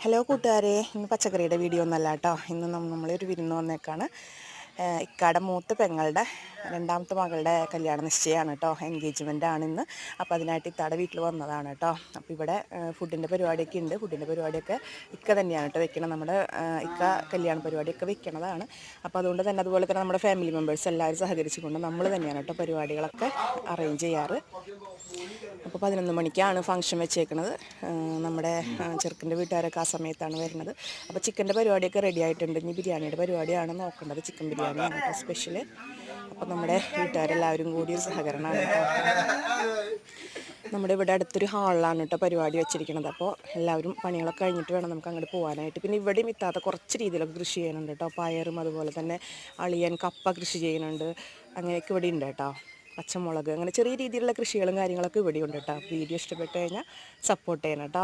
Hello കൂട്ടുകാരെ, ഇന്ന് പച്ചക്കറിയുടെ വീഡിയോ ഒന്നല്ല കേട്ടോ. ഇന്ന് നമ്മളൊരു വിരുന്ന് വന്നേക്കാണ്. ഇക്കാടെ മൂത്ത പെങ്ങളുടെ രണ്ടാമത്തെ മകളുടെ കല്യാണ നിശ്ചയമാണ് കേട്ടോ. എൻഗേജ്മെൻ്റ് ആണ് ഇന്ന്. അപ്പോൾ അതിനായിട്ട് ഇത്താടെ വീട്ടിൽ വന്നതാണ് കേട്ടോ. അപ്പോൾ ഇവിടെ ഫുഡിൻ്റെ പരിപാടിയൊക്കെ ഉണ്ട്. ഫുഡിൻ്റെ പരിപാടിയൊക്കെ ഇക്ക തന്നെയാണ് കേട്ടോ വെക്കണം. നമ്മുടെ ഇക്ക കല്യാണ പരിപാടിയൊക്കെ വെക്കണതാണ്. അപ്പോൾ അതുകൊണ്ട് തന്നെ അതുപോലെ തന്നെ നമ്മുടെ ഫാമിലി മെമ്പേഴ്സ് എല്ലാവരും സഹകരിച്ചുകൊണ്ട് നമ്മൾ തന്നെയാണ് കേട്ടോ പരിപാടികളൊക്കെ അറേഞ്ച് ചെയ്യാറ്. അപ്പോൾ 11 മണിക്കാണ് ഫംഗ്ഷൻ വെച്ചേക്കുന്നത്. നമ്മുടെ ചെറുക്കൻ്റെ വീട്ടുകാരൊക്കെ ആ സമയത്താണ് വരുന്നത്. അപ്പോൾ ചിക്കൻ്റെ പരിപാടിയൊക്കെ റെഡി ആയിട്ടുണ്ട്. ഇനി ബിരിയാണിയുടെ പരിപാടിയാണ് നോക്കേണ്ടത്. ചിക്കൻ ബിരിയാണിയാണ് കേട്ടോ സ്പെഷ്യൽ. അപ്പോൾ നമ്മുടെ വീട്ടുകാരെല്ലാവരും കൂടി ഒരു സഹകരണമാണ് കേട്ടോ. നമ്മുടെ ഇവിടെ അടുത്തൊരു ഹാളിലാണ് കേട്ടോ പരിപാടി വെച്ചിരിക്കുന്നത്. അപ്പോൾ എല്ലാവരും പണികളൊക്കെ കഴിഞ്ഞിട്ട് വേണം നമുക്ക് അങ്ങോട്ട് പോകാനായിട്ട്. പിന്നെ ഇവിടെയും ഇത്താത്ത കുറച്ച് രീതിയിലൊക്കെ കൃഷി ചെയ്യുന്നുണ്ട് കേട്ടോ. പയറും അതുപോലെ തന്നെ അളിയൻ കപ്പ കൃഷി ചെയ്യുന്നുണ്ട്. അങ്ങനെയൊക്കെ ഇവിടെ ഉണ്ട് കേട്ടോ. പച്ചമുളക്, അങ്ങനെ ചെറിയ രീതിയിലുള്ള കൃഷികളും കാര്യങ്ങളൊക്കെ ഇവിടെ ഉണ്ട് കേട്ടോ. വീഡിയോ ഇഷ്ടപ്പെട്ട് കഴിഞ്ഞാൽ സപ്പോർട്ട് ചെയ്യണം കേട്ടോ.